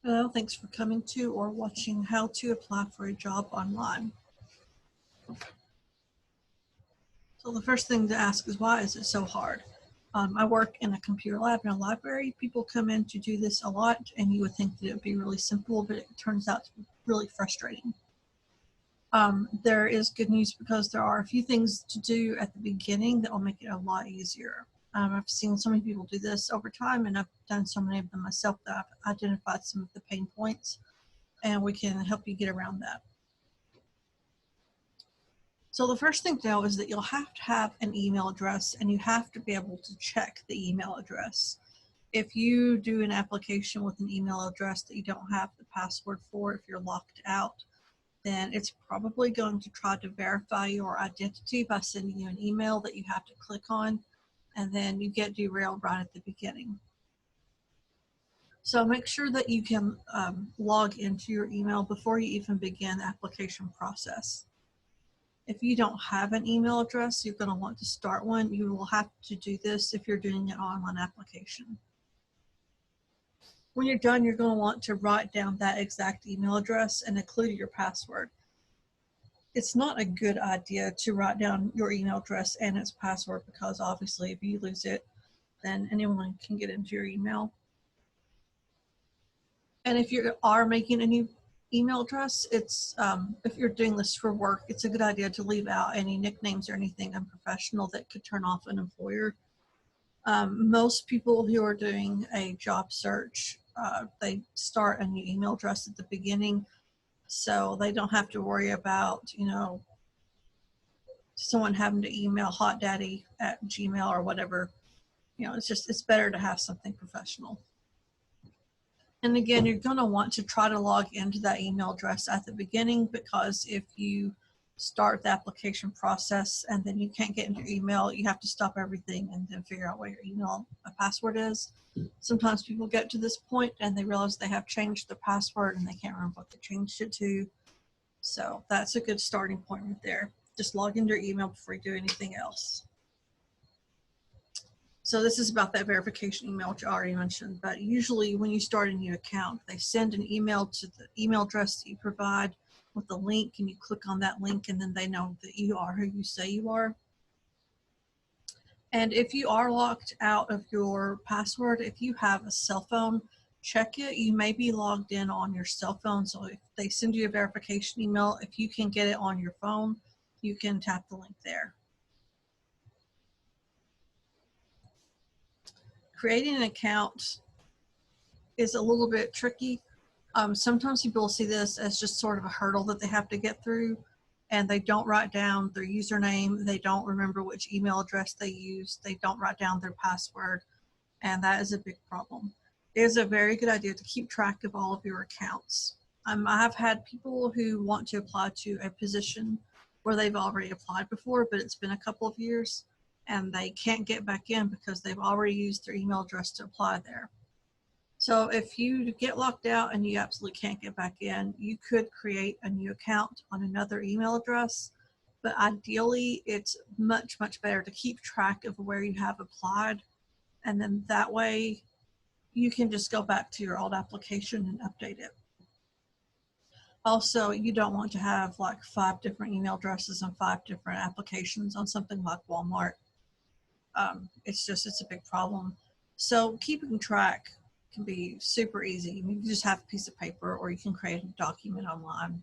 Hello, thanks for coming to or watching how to apply for a job online. So the first thing to ask is, why is it so hard? I work in a computer lab in a library. People come in to do this a lot, and you would think that it would be really simple, but it turns out to be really frustrating. There is good news because there are a few things to do at the beginning that will make it a lot easier. I've seen so many people do this over time, and I've done so many of them myself that I've identified some of the pain points, and we can help you get around that. So the first thing to know is that you'll have to have an email address, and you have to be able to check the email address. If you do an application with an email address that you don't have the password for, if you're locked out, then it's probably going to try to verify your identity by sending you an email that you have to click on, and then you get derailed right at the beginning. So make sure that you can log into your email before you even begin the application process. If you don't have an email address, you're going to want to start one. You will have to do this if you're doing an online application. When you're done, you're going to want to write down that exact email address and include your password. It's not a good idea to write down your email address and its password, because obviously if you lose it, then anyone can get into your email. And if you are making a new email address, it's if you're doing this for work, it's a good idea to leave out any nicknames or anything unprofessional that could turn off an employer. Most people who are doing a job search, they start a new email address at the beginning, so they don't have to worry about, someone having to email hotdaddy@gmail or whatever. It's better to have something professional. And again, you're going to want to try to log into that email address at the beginning, because if you start the application process and then you can't get into your email, you have to stop everything and then figure out what your email password is. Sometimes people get to this point and they realize they have changed their password and they can't remember what they changed it to. So that's a good starting point right there. Just log into your email before you do anything else. So this is about that verification email, which I already mentioned. But usually when you start a new account, they send an email to the email address that you provide with a link, and you click on that link, and then they know that you are who you say you are. And if you are locked out of your password, if you have a cell phone, check it. You may be logged in on your cell phone. So if they send you a verification email, if you can get it on your phone, you can tap the link there. Creating an account is a little bit tricky. Sometimes people see this as just sort of a hurdle that they have to get through, and they don't write down their username. They don't remember which email address they use. They don't write down their password, and that is a big problem. It is a very good idea to keep track of all of your accounts. I have had people who want to apply to a position where they've already applied before, but it's been a couple of years, and they can't get back in because they've already used their email address to apply there. So if you get locked out and you absolutely can't get back in, you could create a new account on another email address. But ideally, it's much, much better to keep track of where you have applied. And then that way you can just go back to your old application and update it. Also, you don't want to have like 5 different email addresses and 5 different applications on something like Walmart. It's a big problem. So keeping track can be super easy. You can just have a piece of paper, or you can create a document online.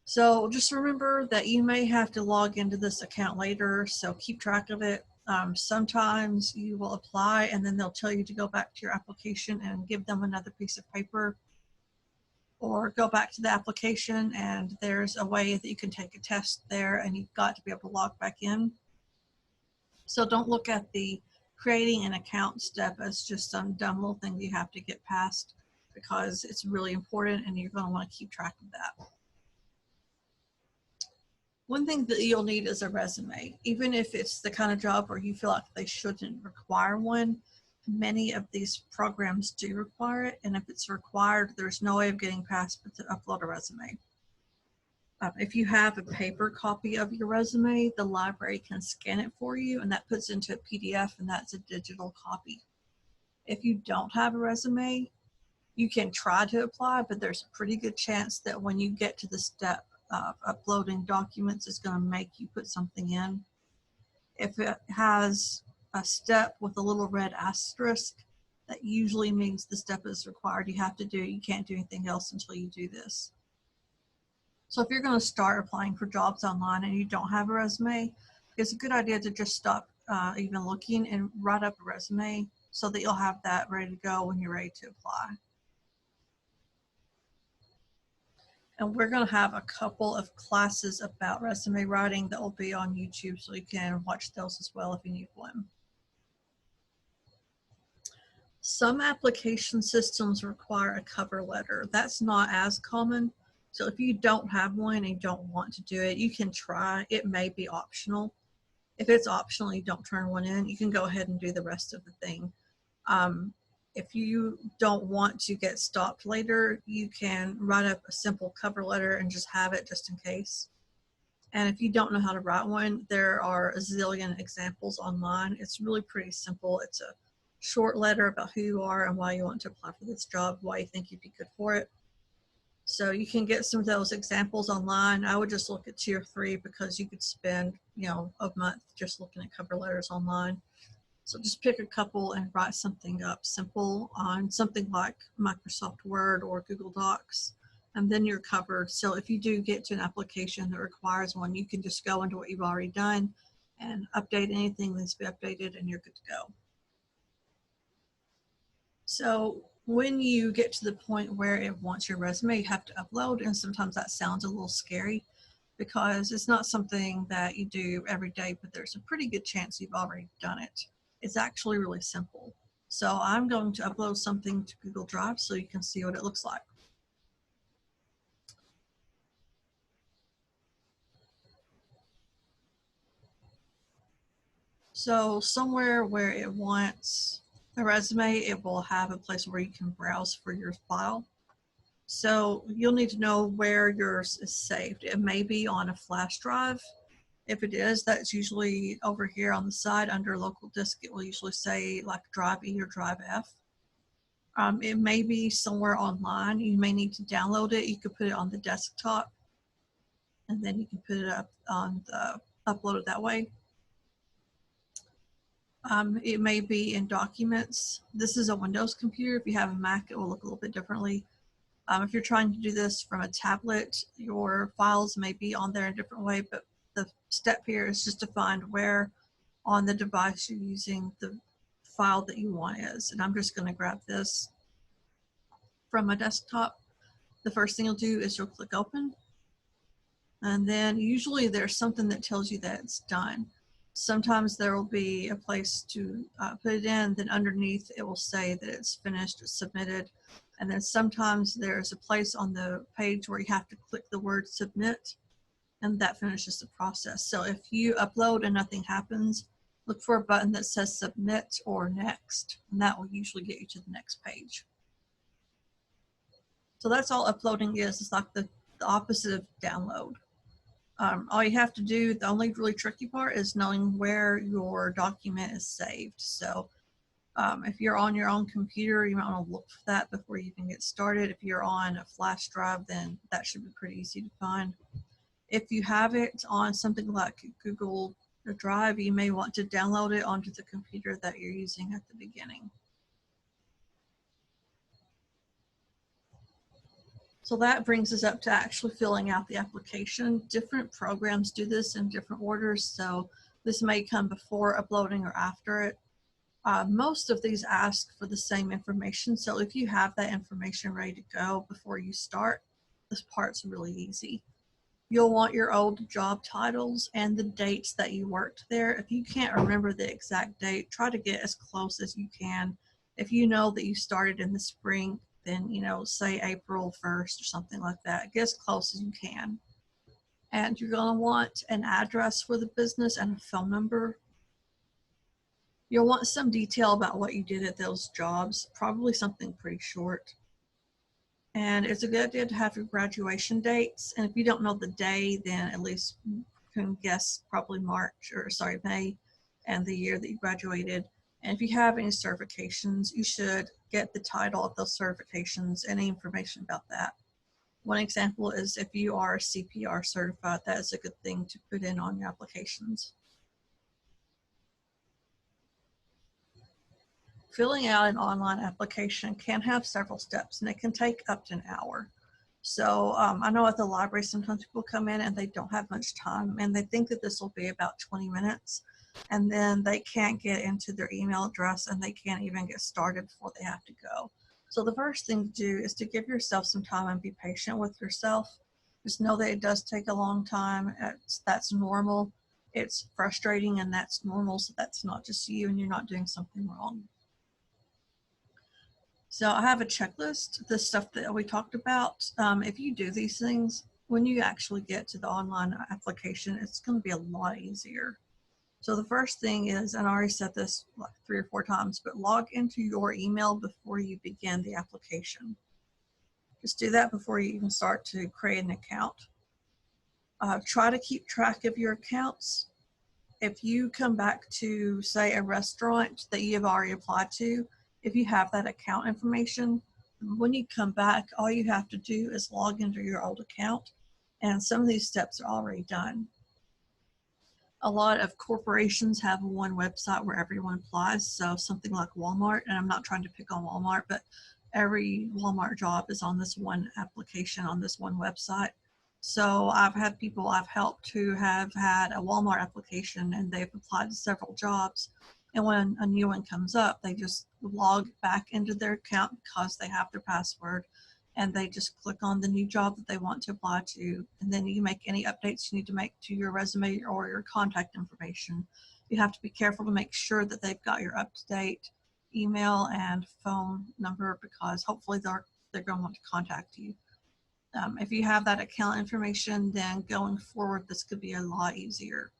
So just remember that you may have to log into this account later, so keep track of it. Sometimes you will apply and then they'll tell you to go back to your application and give them another piece of paper, or go back to the application and there's a way that you can take a test there, and you've got to be able to log back in. So don't look at the creating an account step as just some dumb little thing that you have to get past, because it's really important and you're going to want to keep track of that. One thing that you'll need is a resume. Even if it's the kind of job where you feel like they shouldn't require one, many of these programs do require it, and if it's required, there's no way of getting past but to upload a resume. If you have a paper copy of your resume, the library can scan it for you, and that puts into a PDF, and that's a digital copy. If you don't have a resume, you can try to apply, but there's a pretty good chance that when you get to the step of uploading documents, it's going to make you put something in. If it has a step with a little red asterisk, that usually means the step is required. You have to do it. You can't do anything else until you do this. So if you're going to start applying for jobs online and you don't have a resume, it's a good idea to just stop even looking and write up a resume so that you'll have that ready to go when you're ready to apply. And we're going to have a couple of classes about resume writing that will be on YouTube, so you can watch those as well if you need one. Some application systems require a cover letter. That's not as common. So if you don't have one and you don't want to do it, you can try. It may be optional. If it's optional, you don't turn one in, you can go ahead and do the rest of the thing. If you don't want to get stopped later, you can write up a simple cover letter and just have it just in case. And if you don't know how to write one, there are a zillion examples online. It's really pretty simple. It's a short letter about who you are and why you want to apply for this job, why you think you'd be good for it. So you can get some of those examples online. I would just look at 2 or 3 because you could spend, a month just looking at cover letters online. So just pick a couple and write something up simple on something like Microsoft Word or Google Docs, and then you're covered. So if you do get to an application that requires one, you can just go into what you've already done and update anything that needs to be updated, and you're good to go. So when you get to the point where it wants your resume, you have to upload, and sometimes that sounds a little scary because it's not something that you do every day, but there's a pretty good chance you've already done it. It's actually really simple. So I'm going to upload something to Google Drive so you can see what it looks like. So somewhere where it wants a resume, it will have a place where you can browse for your file. So you'll need to know where yours is saved. It may be on a flash drive. If it is, that's usually over here on the side under local disk. It will usually say like drive E or drive F. It may be somewhere online. You may need to download it. You could put it on the desktop, and then you can put it up on the upload it that way. It may be in documents. This is a Windows computer. If you have a Mac, it will look a little bit differently. If you're trying to do this from a tablet, your files may be on there in a different way, but the step here is just to find where on the device you're using the file that you want is. And I'm just going to grab this from my desktop. The first thing you'll do is you'll click open. And then usually there's something that tells you that it's done. Sometimes there will be a place to put it in, then underneath it will say that it's finished, it's submitted. And then sometimes there's a place on the page where you have to click the word submit, and that finishes the process. So if you upload and nothing happens, look for a button that says submit or next, and that will usually get you to the next page. So that's all uploading is. It's like the opposite of download. All you have to do, the only really tricky part is knowing where your document is saved. So if you're on your own computer, you might want to look for that before you even get started. If you're on a flash drive, then that should be pretty easy to find. If you have it on something like Google Drive, you may want to download it onto the computer that you're using at the beginning. So that brings us up to actually filling out the application. Different programs do this in different orders, so this may come before uploading or after it. Most of these ask for the same information, so if you have that information ready to go before you start, this part's really easy. You'll want your old job titles and the dates that you worked there. If you can't remember the exact date, try to get as close as you can. If you know that you started in the spring, then, say April 1st or something like that. Get as close as you can. And you're going to want an address for the business and a phone number. You'll want some detail about what you did at those jobs, probably something pretty short. And it's a good idea to have your graduation dates. And if you don't know the day, then at least you can guess probably May, and the year that you graduated. And if you have any certifications, you should get the title of those certifications, any information about that. One example is if you are CPR certified, that is a good thing to put in on your applications. Filling out an online application can have several steps, and it can take up to an hour. So I know at the library, sometimes people come in and they don't have much time, and they think that this will be about 20 minutes, and then they can't get into their email address, and they can't even get started before they have to go. So the first thing to do is to give yourself some time and be patient with yourself. Just know that it does take a long time. That's normal. It's frustrating, and that's normal. So that's not just you, and you're not doing something wrong. So I have a checklist, the stuff that we talked about. If you do these things, when you actually get to the online application, it's going to be a lot easier. So the first thing is, and I already said this like 3 or 4 times, but log into your email before you begin the application. Just do that before you even start to create an account. Try to keep track of your accounts. If you come back to, say, a restaurant that you have already applied to, if you have that account information, when you come back, all you have to do is log into your old account, and some of these steps are already done. A lot of corporations have one website where everyone applies, so something like Walmart, and I'm not trying to pick on Walmart, but every Walmart job is on this one application, on this one website. So I've had people I've helped who have had a Walmart application and they've applied to several jobs. And when a new one comes up, they just log back into their account because they have their password, and they just click on the new job that they want to apply to. And then you make any updates you need to make to your resume or your contact information. You have to be careful to make sure that they've got your up-to-date email and phone number, because hopefully they're going to want to contact you. If you have that account information, then going forward, this could be a lot easier.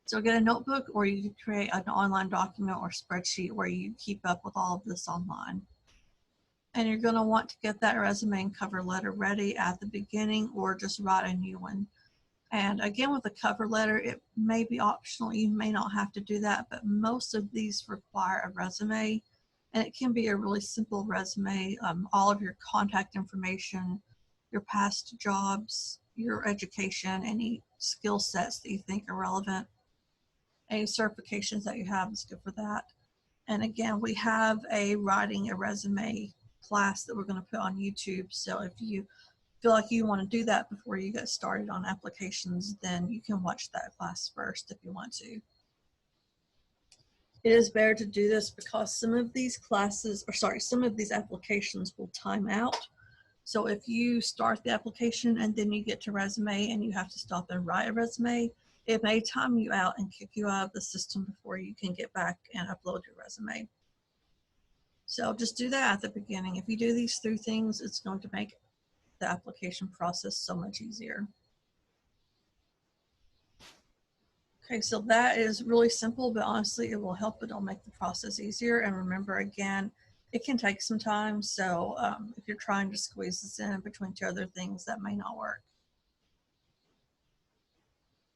So get a notebook, or you can create an online document or spreadsheet where you keep up with all of this online. And you're going to want to get that resume and cover letter ready at the beginning, or just write a new one. And again, with a cover letter, it may be optional. You may not have to do that, but most of these require a resume. And it can be a really simple resume, all of your contact information, your past jobs, your education, any skill sets that you think are relevant, any certifications that you have is good for that. And again, we have a writing a resume class that we're going to put on YouTube. So if you feel like you want to do that before you get started on applications, then you can watch that class first if you want to. It is better to do this because some of these applications will time out. So if you start the application and then you get to resume and you have to stop and write a resume, it may time you out and kick you out of the system before you can get back and upload your resume. So just do that at the beginning. If you do these 3 things, it's going to make the application process so much easier. Okay, so that is really simple, but honestly, it will help. It'll make the process easier. And remember, again, it can take some time. So if you're trying to squeeze this in between 2 other things, that may not work.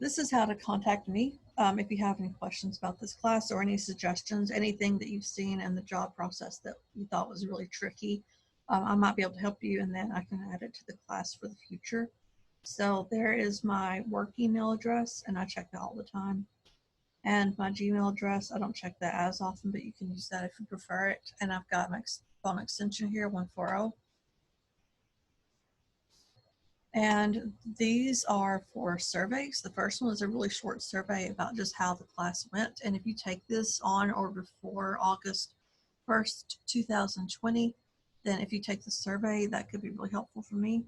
This is how to contact me. If you have any questions about this class or any suggestions, anything that you've seen in the job process that you thought was really tricky, I might be able to help you, and then I can add it to the class for the future. So there is my work email address, and I check that all the time. And my Gmail address, I don't check that as often, but you can use that if you prefer it. And I've got my phone extension here, 140. And these are for surveys. The first one is a really short survey about just how the class went. And if you take this on or before August 1st, 2020, then if you take the survey, that could be really helpful for me.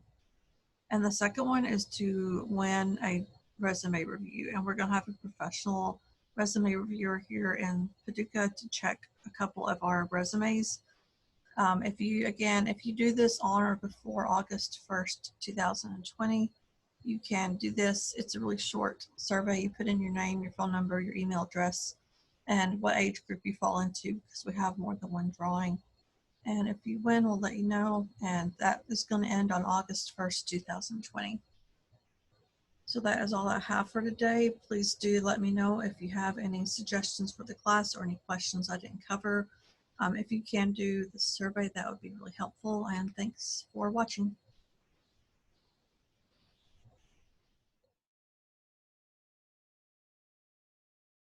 And the second one is to win a resume review. And we're going to have a professional resume reviewer here in Paducah to check a couple of our resumes. If you do this on or before August 1st, 2020, you can do this. It's a really short survey. You put in your name, your phone number, your email address, and what age group you fall into, because we have more than one drawing. And if you win, we'll let you know. And that is going to end on August 1st, 2020. So that is all I have for today. Please do let me know if you have any suggestions for the class or any questions I didn't cover. If you can do the survey, that would be really helpful. And thanks for watching.